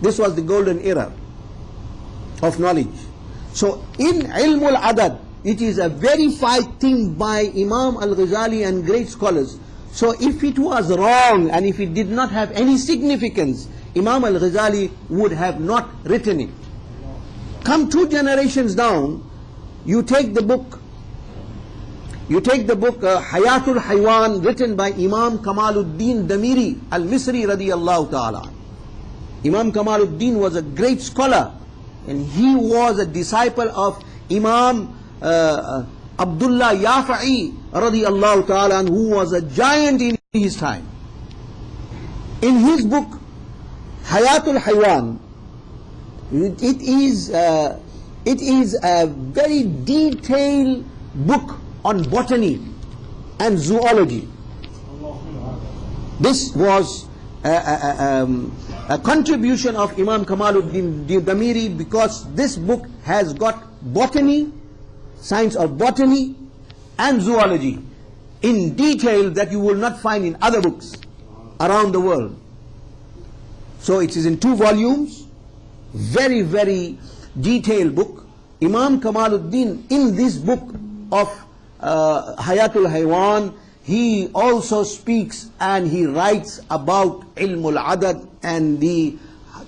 This was the golden era of knowledge. So in Ilm al-Adad, it is a verified thing by Imam al-Ghazali and great scholars. So if it was wrong and if it did not have any significance, Imam al-Ghazali would have not written it. Come 2 generations down, you take the book Hayatul Haywan, written by Imam Kamaluddin Damiri al-Misri radiyallahu ta'ala. Imam Kamaluddin was a great scholar, and he was a disciple of Imam Abdullah Yafa'i radiyallahu ta'ala, who was a giant in his time. In his book Hayatul Haywan, it is a very detailed book on botany and zoology. This was a contribution of Imam Kamaluddin Damiri, because this book has got botany, science of botany and zoology in detail that you will not find in other books around the world. So it is in 2 volumes, very, very detailed book. Imam Kamaluddin, in this book of Hayatul Haywan, he also speaks and he writes about Ilm al-Adad and the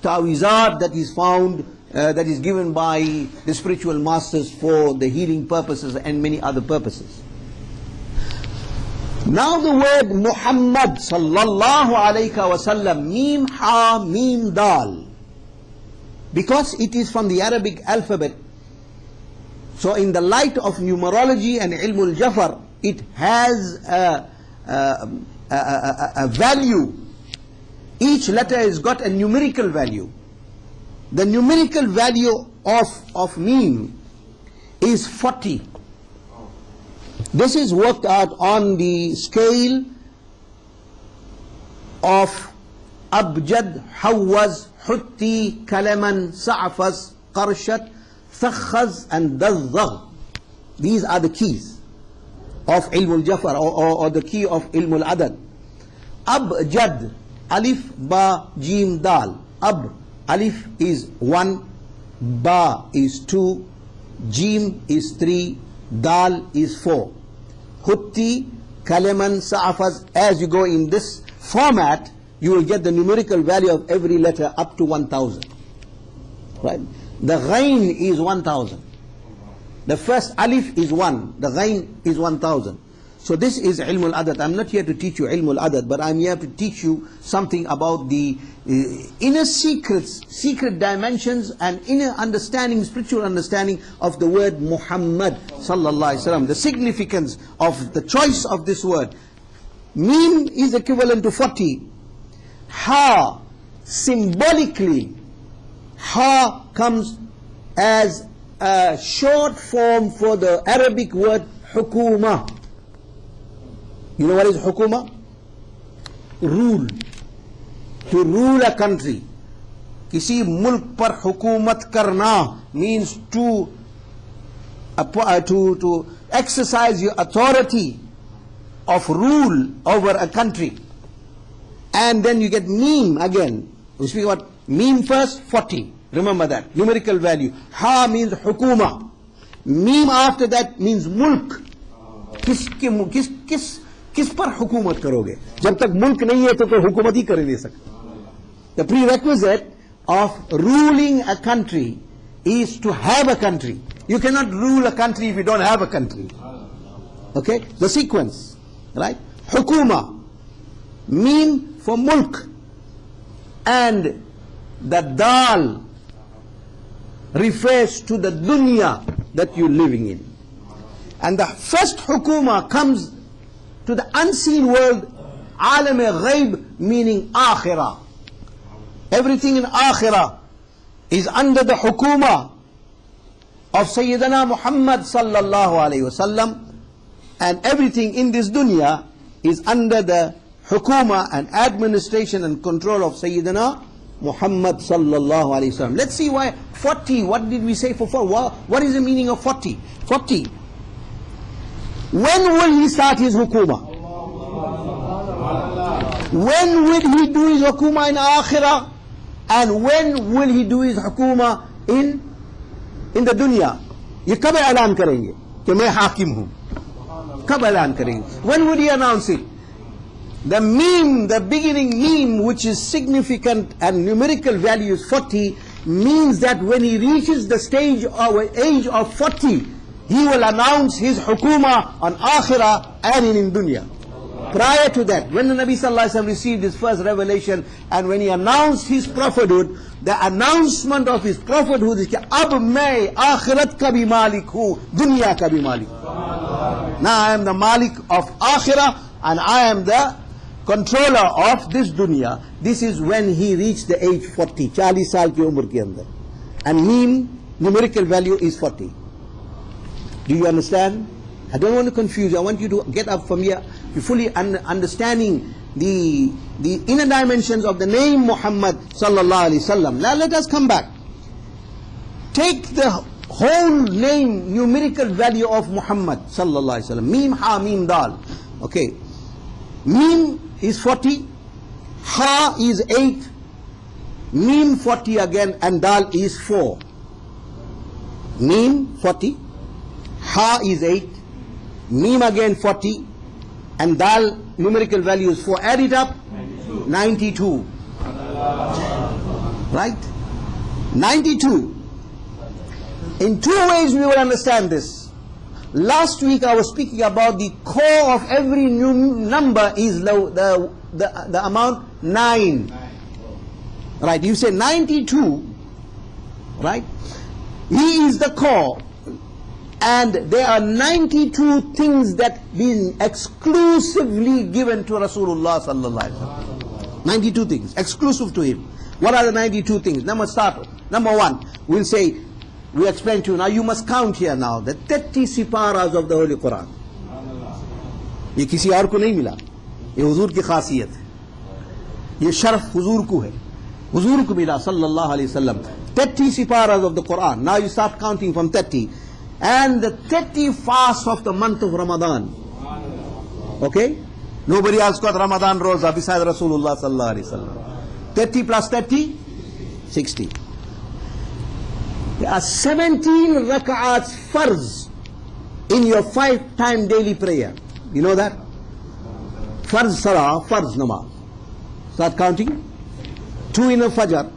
ta'wizat that is found, that is given by the spiritual masters for the healing purposes and many other purposes. Now the word Muhammad sallallahu alayhi wasallam, Mim Ha Mim Dal, because it is from the Arabic alphabet, so in the light of numerology and Ilm al-Jafar, it has a value. Each letter has got a numerical value. The numerical value of Mim is 40. This is worked out on the scale of Abjad, Hawaz, Hutti, Kalaman, Sa'faz, Qarshat, Thakhaz and Dazzagh. These are the keys of Ilm al-Jafar, or the key of Ilm al-Adad. Abjad, Alif, Ba, Jim, Dal. Alif is 1, Ba is 2, Jim is 3, Dal is 4. Hutti, Kalaman, Sa'faz. As you go in this format, you will get the numerical value of every letter up to 1000. Right? The Ghain is 1000. The first Alif is 1, the Ghain is 1000. So this is Ilm al-Adad. I'm not here to teach you Ilm al-Adad, but I'm here to teach you something about the inner secrets, secret dimensions and inner understanding, spiritual understanding of the word Muhammad sallallahu alaihi wasallam. The significance of the choice of this word. Mim is equivalent to 40. Ha, symbolically, Ha comes as a short form for the Arabic word Hukuma. You know what is Hukuma? Rule. To rule a country. Kisi mulk par hukumat karna means to exercise your authority of rule over a country. And then you get Mim again. We speak about Mim first, 40. Remember that. Numerical value. Ha means Hukuma. Mim after that means Mulk. किस पर हुकूमत करोगे? जब तक मुल्क नहीं है तो कोई हुकूमत ही कर नहीं सकता. The prerequisite of ruling a country is to have a country. You cannot rule a country if you don't have a country. Okay? The sequence, right? Hukuma, Mim for mulk, and the Dal refers to the dunya that you're living in. And the first hukuma comes to the unseen world, alam-e-ghaib, meaning akhirah. Everything in akhirah is under the hukuma of Sayyidina Muhammad sallallahu alayhi wasallam, and everything in this dunya is under the hukuma and administration and control of Sayyidina Muhammad sallallahu alayhi wasallam. Let's see why 40. What did we say for 4? What is the meaning of 40? 40. When will he start his hukuma? When will he do his hukuma in akhirah? And when will he do his hukuma in the dunya? ये कब ऐलान करेंगे कि मैं हाकिम हूँ? कब ऐलान करेंगे? When would he announce it? The meme, the beginning meme, which is significant and numerical value is 40, means that when he reaches the stage or age of 40, he will announce his hukuma on akhirah and in dunya. Prior to that, when the Nabi Sallallahu Alaihi Wasallam received his first revelation and when he announced his prophethood, the announcement of his prophethood is that ab main akhirat ka bhi malik hu, dunya ka bhi malik. Now I am the malik of akhirah and I am the controller of this dunya. This is when he reached the age 40, 40 saal ki umr ke andar. And mean numerical value is 40. Do you understand? I don't want to confuse you. I want you to get up from here, you fully understanding the inner dimensions of the name Muhammad sallallahu alaihi wasallam. Now let us come back. Take the whole name, numerical value of Muhammad sallallahu alaihi wasallam. Mim, ha, mim, dal. Okay. Mim is 40, ha is 8, mim 40 again, and dal is 4. Mim 40, ha is 8, mim again 40, and dal numerical value is 4. Add it up, 92. Right? 92. In two ways we will understand this. Last week I was speaking about the core of every new number is the amount 9. Right? You say 92, right? He is the core. And there are 92 things that been exclusively given to Rasulullah sallallahu alaihi wasallam. 92 things, exclusive to him. What are the 92 things? Number 1, we'll say, we explain to you, now you must count here now, the 30 siparas of the Holy Quran. ये किसी और को नहीं मिला, ये हुजूर की खासियत है, ये शर्फ हुजूर को है, हुजूर को मिला sallallahu alaihi wasallam. 30 siparas of the Quran. Now you start counting from 30. And the 30 fasts of the month of Ramadan. Okay? Nobody else got Ramadan roza besides Rasulullah sallallahu alaihi wasallam. 30 plus 30, 60. There are 17 rak'ats farz in your 5-time daily prayer. You know that? Farz salah, farz namaz. Start counting. 2 in the fajr,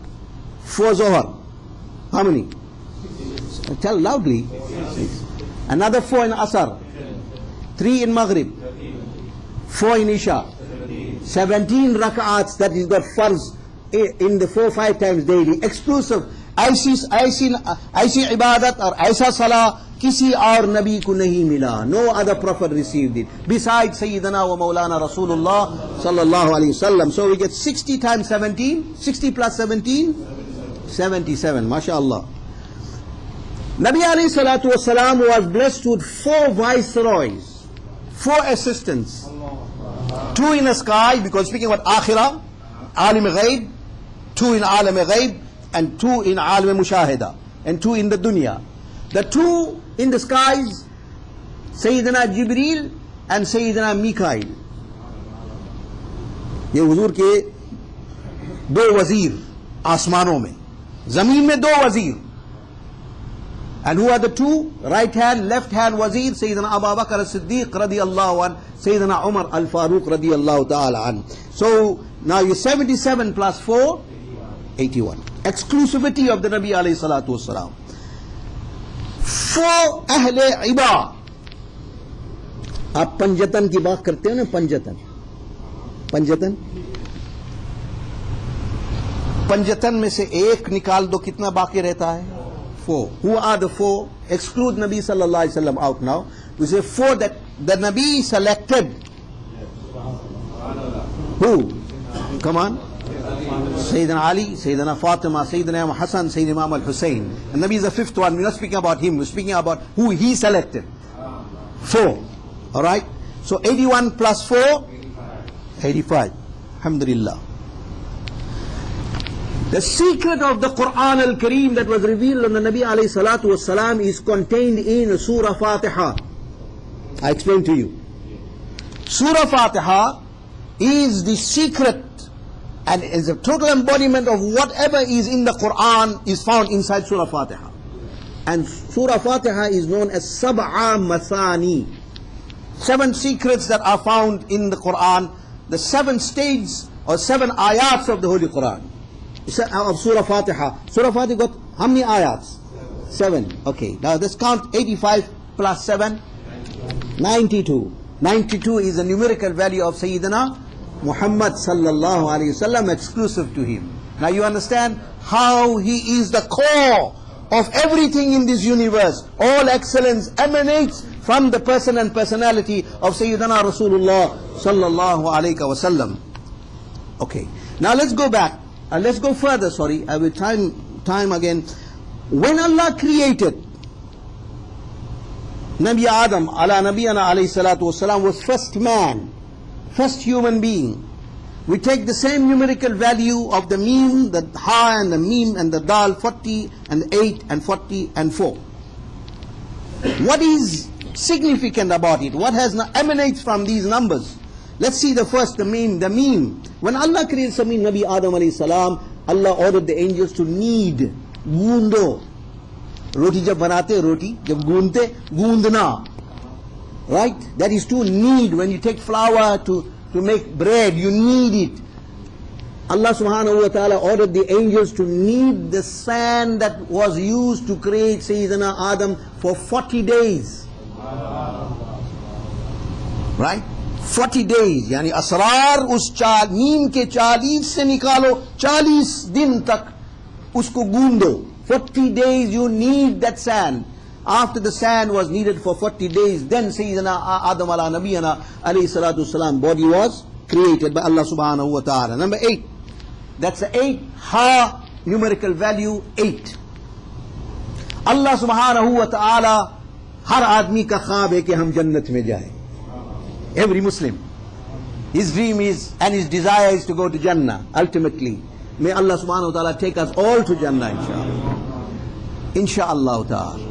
4 zohar. How many? Tell loudly. 6. Another 4 in asar, 3 in maghrib, 4 in isha. 17 rak'ats that is got farz in the 4-5 times daily. Exclusive. ऐसी इबादत और ऐसा सलाह किसी और नबी को नहीं मिला. No other prophet received it besides Sayyidina wa Maulana Rasulullah sallallahu alaihi wasallam. So we get 60 times 17, 60 plus 17, 77. MashaAllah. Nabi alayhi salatu wasalam was blessed with 4 viceroys, 4 assistants. 2 in the sky, because speaking about akhirah, alim ghaib, 2 in alim ghaib, and 2 in alim mushahida, and 2 in the dunya. The 2 in the skies, Sayyidina Jibreel and Sayyidina Mikail. ये हुजूर के 2 वजीर आसमानों में, जमीन में 2 वजीर. And who are the 2? Right hand, left hand wazir, Sayyidina Abu Bakr as-Siddiq radiyallahu an, Sayyidina Umar al-Faruq radiyallahu ta'ala an. So now you 77 plus 4, 81. Exclusivity of the Nabi alayhi salatu wasalam. For Ahle Iba. आप पंजतन की बात करते हो ना, पंजतन, पंजतन, पंजतन में से 1 निकाल दो, कितना बाकी रहता है? 4. Who are the 4? Exclude Nabi sallallahu alaihi wasallam out now. We say 4 that the Nabi selected. Who? Come on. Sayyidina Ali, Sayyidina Fatima, Sayyidina Imam Hassan, Sayyidina Imam al-Hussein. And Nabi is the 5th one. We're not speaking about him. We're speaking about who he selected. 4. Alright? So 81 plus 4, 85. Alhamdulillah. The secret of the Quran al-Kareem that was revealed on the Nabi alayhi salatu wasalam is contained in Surah Fatiha. I explain to you. Surah Fatiha is the secret and is a total embodiment of whatever is in the Quran is found inside Surah Fatiha. And Surah Fatiha is known as Sab'a Mathani, 7 secrets that are found in the Quran, the 7 stages or 7 ayats of the Holy Quran, of Surah Fatiha. Surah Fatiha got how many ayats? 7. Okay, now let's count 85 plus 7, 92. 92 is the numerical value of Sayyidina Muhammad sallallahu alayhi wasallam, exclusive to him. Now you understand how he is the core of everything in this universe. All excellence emanates from the person and personality of Sayyidina Rasulullah sallallahu alayhi wasallam. Okay, now let's go back. Let's go further, sorry, I will time again. When Allah created Nabi Adam ala nabiyana alayhi salatu wasalam was first man, first human being. We take the same numerical value of the meme, the ha and the meme and the dal, 40 and 8 and 40 and 4. What is significant about it? What has emanates from these numbers? Let's see the first, the meme. The meme. When Allah created Nabi Adam alayhi salam, Allah ordered the angels to knead, guundo. Roti jab banate, roti jab goonte, goondna. Right? That is to knead. When you take flour to make bread, you knead it. Allah subhanahu wa ta'ala ordered the angels to knead the sand that was used to create Sayyidina Adam for 40 days. Right? 40 days. Yani asrar us neem ke 40 se nikalo, 40 din tak usko goondo. 40 days you knead that sand. After the sand was kneaded for 40 days, then Sayyidina Adam ala nabiyana alayhi salatu salam body was created by Allah subhanahu wa ta'ala. Number 8. That's the 8. Ha, numerical value 8. Allah subhanahu wa ta'ala har aadmi ka khwaab hai ki hum jannat mein jaye. Every Muslim, his dream is and his desire is to go to Jannah ultimately. May Allah subhanahu wa ta'ala take us all to Jannah inshaAllah. Insha'Allah ta'ala.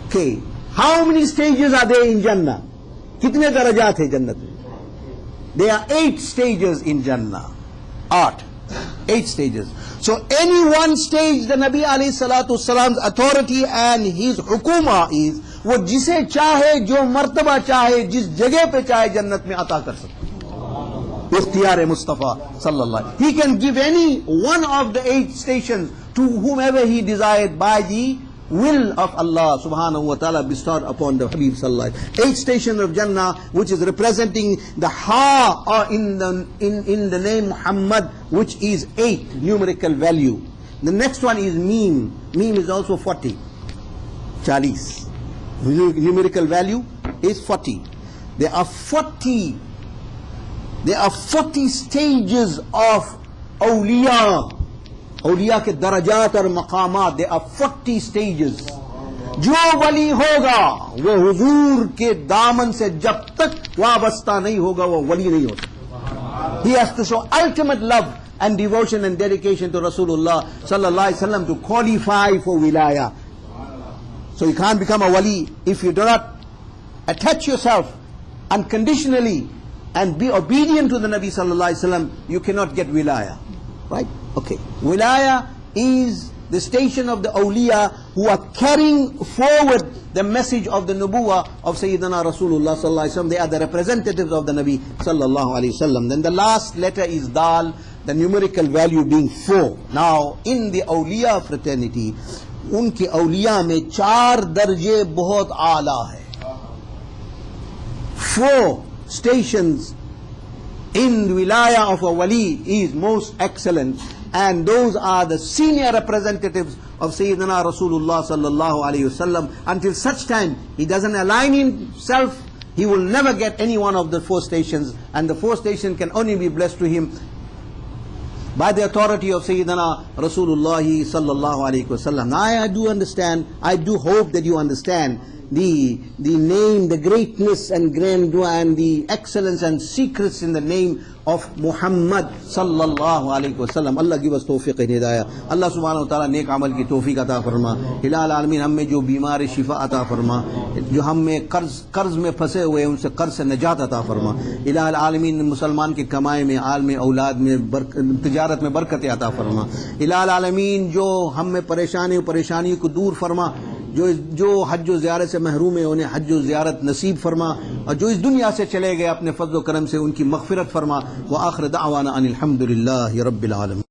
Okay, how many stages are there in Jannah? Kitne darajat hai Jannat mein? There are 8 stages in Jannah. 8 stages. So any one stage the Nabi alayhi salatu salam's authority and his hukuma is, वो जिसे चाहे जो मर्तबा चाहे जिस जगह पे चाहे जन्नत में अता कर सकते. इख्तियार मुस्तफा सल्लल्लाहु. He can give any one of the 8 stations to whomever he desired by the will of Allah subhanahu wa ta'ala bestowed upon the Habib sallallahu. 8 stations of Jannah, which is representing the ha or in the name Muhammad, which is 8 numerical value. The next one is meme. Meme is also 40. 40. Numerical value is 40. There are 40 stages of awliya. awliya ke darajat aur maqamat. There are 40 stages. जो वली होगा वो हुजूर के दामन से जब तक वाबस्ता नहीं होगा वो वली नहीं हो सकता. He has to show ultimate love and devotion and dedication to Rasulullah sallallahu alaihi wasallam to qualify for wilaya. So you can't become a wali if you do not attach yourself unconditionally and be obedient to the Nabi sallallahu alaihi wasallam. You cannot get wilaya, right? Okay, wilaya is the station of the awliya who are carrying forward the message of the nubuwah of Sayyidina Rasulullah sallallahu alaihi wasallam. They are the representatives of the Nabi sallallahu alaihi wasallam. Then the last letter is dal, the numerical value being 4. Now in the awliya fraternity, उनके औलिया में 4 दर्जे बहुत आला है. 4 stations in wilaya of a wali is most excellent, and those are the senior representatives of Sayyidina Rasulullah sallallahu alayhi wasallam. Until such time he doesn't align himself, he will never get any one of the 4 stations, and the 4 station can only be blessed to him by the authority of Sayyidina Rasulullah sallallahu alayhi wasallam. Now I do understand, I do hope that you understand the name, the greatness and grandeur and the excellence and secrets in the name of Muhammad sallallahu alaihi wasallam. Allah give us tawfiq and hidayah. Allah subhanahu wa ta'ala नेक अमल की तौफीक अता फरमा. इलाही आलमीन हम में जो बीमार है शिफा अता फरमा, जो हम में कर्ज में फंसे हुए हैं उनसे कर्ज से निजात अता फरमा. इलाही आलमीन मुसलमान के कमाए में, आल में, औलाद में, तिजारत में बरकत अता फरमा. इलाही आलमीन जो हम में परेशानियों को दूर फरमा, जो हज व ज़ियारत से महरूम है उन्हें हज व ज़ियारत नसीब फरमा, और जो इस दुनिया से चले गए अपने फज़्ल व करम से उनकी मग़फ़िरत फरमा. व आखिर दावाना अनिल हम्दुलिल्लाहि रब्बिल आलमीन.